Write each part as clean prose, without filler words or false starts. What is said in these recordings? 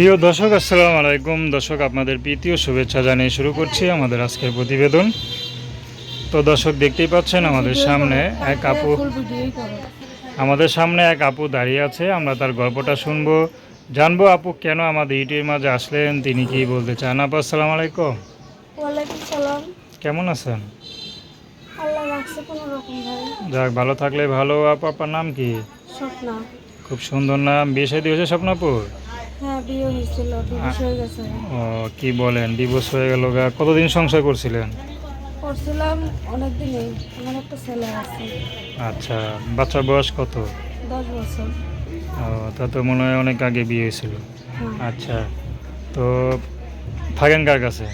প্রিয় দর্শক, আসসালামু আলাইকুম। দর্শক, আপনাদের প্রীতি ও শুভেচ্ছা জানিয়ে শুরু করছি আমাদের আজকের প্রতিবেদন। তো দর্শক, দেখতেই পাচ্ছেন আমাদের সামনে এক আপু দাঁড়িয়ে আছে। আমরা তার গল্পটা শুনবো, জানবো আপু কেন আমাদের ইউটিউবের মাঝে আসলেন, তিনি কি বলতে চান। আপু, আসসালামু আলাইকুম। ওয়ালাইকুম সালাম। কেমন আছেন? আল্লাহ রাখছে কোনো রকম ভাই। যাক, ভালো থাকলে ভালো। আপু, আপনার নাম কি? স্বপ্না। খুব সুন্দর নাম। বিয়ে শাদী হয়েছে স্বপ্নাপুর? হ্যাঁ, বিয়ে হয়েছিল, ডিভোর্স হয়ে গেছে। ও, কি বলেন, ডিভোর্স হয়ে গেল? কতদিন সংসার করছিলেন? করছিলাম অনেক দিনই। আমার একটা ছেলে আছে। আচ্ছা, বাচ্চার বয়স কত? 10 বছর। ও, তা তো মনে হয় অনেক আগে বিয়ে হয়েছিল। হ্যাঁ। আচ্ছা, তো থাকেন কার কাছে?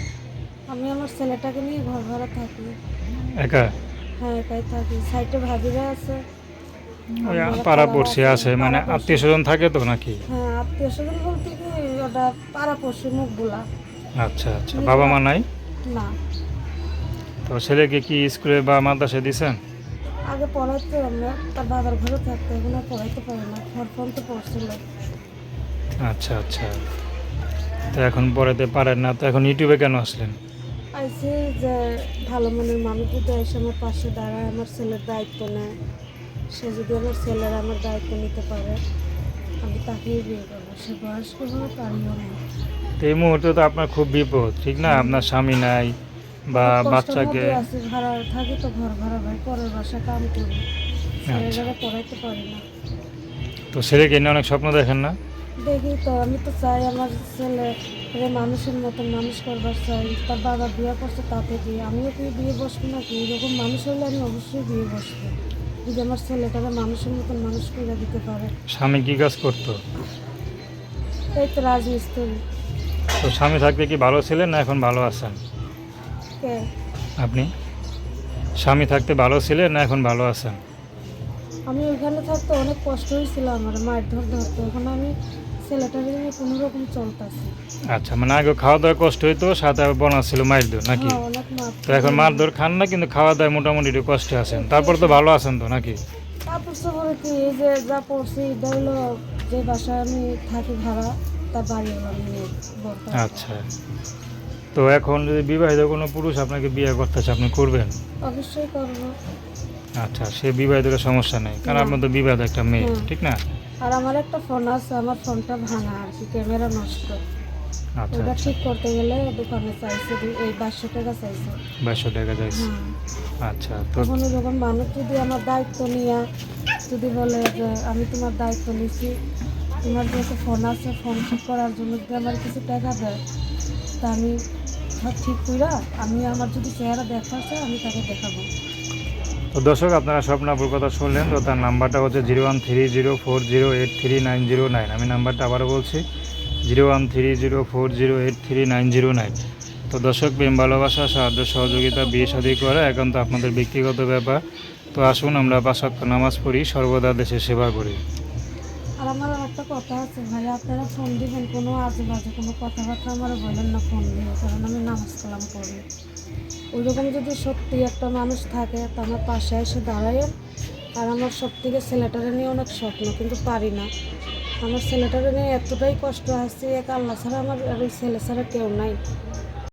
আমি আমার ছেলেটাকে নিয়ে ঘর ভাড়া থাকি। একা? হ্যাঁ, একাই থাকি। সাইডে ভাবিরা আছে। ওই আমার পাড়াপড়শি আছে, মানে আত্মীয় স্বজন থাকে তো নাকি? হ্যাঁ, আত্মীয় স্বজন বলতে কি, ওটা পাড়াপড়শি মুখগুলা। আচ্ছা আচ্ছা, বাবা মা নাই? না। তো ছেলেকে কি স্কুলে বা মাদ্রাসায় দিয়েছেন? আগে পড়াইতো, আমরা তার বাবার ঘরে থাকতো, এখন আর পড়াইতে পারি না। ঘর তো পড়ছিল। আচ্ছা আচ্ছা, তো এখন পড়াতে পারেন না, তো এখন ইউটিউবে কেন আসলেন? আইসি যে ভালো মনের মানুষ যদি এসে আমার পাশে দাঁড়ায়, আমার ছেলের দায়িত্ব নেয়, সে যদি আমার ছেলের আমার দায়িত্ব নিতে পারে, আমি তাকেই বিয়ে করবো। সে বয়স্ক হলে পারিও না। তো এই মুহূর্তে তো আপনার খুব বিপদ, ঠিক না? আপনার স্বামী নাই বা কষ্টের বাচ্চাকে। মধ্যে আছি, ভাড়া থাকি তো, ঘর ভাড়া ভাই, পরের বাসা কাম করি, আচ্ছা, ছেলেরা পড়াইতে পারি না। তো ছেলেকে নিয়ে অনেক স্বপ্ন দেখেন না? দেখি তো, আমি তো চাই আমার ছেলে মানুষের মতন মানুষ করবার চাই। তার বাবা বিয়ে করছে, তাতে কি আমিও কি বিয়ে বসবো নাকি? এরকম মানুষ হলে আমি অবশ্যই বিয়ে বসবো, যদি আমার ছেলেটাকে মানুষের মতন মানুষ করে দিতে পারে। স্বামী কি কাজ করতো? এই তো রাজমিস্ত্রি। তো স্বামী থাকতে কি ভালো ছিলেন না এখন ভালো আছেন? কে? আপনি স্বামী থাকতে ভালো ছিলেন না এখন ভালো আছেন? আমি ওইখানে থাকতে অনেক কষ্ট হয়েছিল, আমার মায়ের ধরতে। এখন আমি ছেলেটাকে নিয়ে কোনো রকম চলতেছি। আচ্ছা, মানে আগে খাওয়া দাওয়া কষ্ট হইতো, সাথে আবার বোনাস ছিল মায়ের দর নাকি? হ্যাঁ, অনেক তো এখন মার দর খান না, কিন্তু খাওয়া দাওয়া মোটামুটি একটু কষ্টে আছেন, তারপর তো ভালো আছেন তো নাকি? কাপড় চোপড়ে কি, এই যে যা পড়ছি, এটা হলো যে বাসায় আমি থাকি ভাড়া, তার বাড়ি হলো আমি বলতে। আচ্ছা, তো এখন যদি বিবাহিত কোনো পুরুষ আপনাকে বিয়ে করতে চায়, আপনি করবেন? অবশ্যই করবো। আচ্ছা, সে বিবাহিত সমস্যা নেই, কারণ না। আপনার তো বিবাহিত একটা মেয়ে, হ্যাঁ। ঠিক না? আর আমার একটা ফোন আছে, আমার ফোনটা ভাঙা আর কি, ক্যামেরা নষ্ট। আচ্ছা ওটা আচ্ছা, ঠিক করতে গেলে দোকানে চাইছে এই 500 টাকা চাইছে। 2200 টাকা যাইছে। হ্যাঁ। আচ্ছা, তো তখন যখন মানুষ যদি আমার দায়িত্ব নিয়ে যদি বলে যে আমি তোমার দায়িত্ব নিচ্ছি, তোমার যেহেতু ফোন আছে, ফোন ঠিক করার জন্য যদি আমার কিছু টাকা দেয়, তা আমি সব ঠিক কইরা, আমি আমার যদি চেহারা দেখার চাই, আমি তাকে দেখাবো। তো দর্শক, আপনারা স্বপ্নাপুর কথা শুনলেন। তো তার নাম্বারটা হচ্ছে 0130408399। আমি নাম্বারটা আবারও বলছি, 0130408399। তো দর্শক, প্রেম ভালোবাসা, সাহায্য সহযোগিতা, বিয়ে শাদী করা একান্ত আপনাদের ব্যক্তিগত ব্যাপার। তো আসুন আমরা 5 ওয়াক্ত নামাজ পড়ি, সর্বদা দেশের সেবা করি। আর আমার একটা কথা আছে ভাই, আপনারা ফোন দিবেন, কোনো আজে বাজে কোনো কথাবার্তা আমার বলেন না ফোন দিয়ে, কারণ আমি নামাজ কালাম করি। ওইরকম যদি সত্যি একটা মানুষ থাকে, তা আমার পাশে এসে দাঁড়ায়। আর আমার সব থেকে ছেলেটারে নিয়ে অনেক স্বপ্ন, কিন্তু পারি না। আমার ছেলেটারে নিয়ে এতটাই কষ্ট আসছে, এক আল্লাহ ছাড়া আমার আর ওই ছেলে ছাড়া কেউ নাই।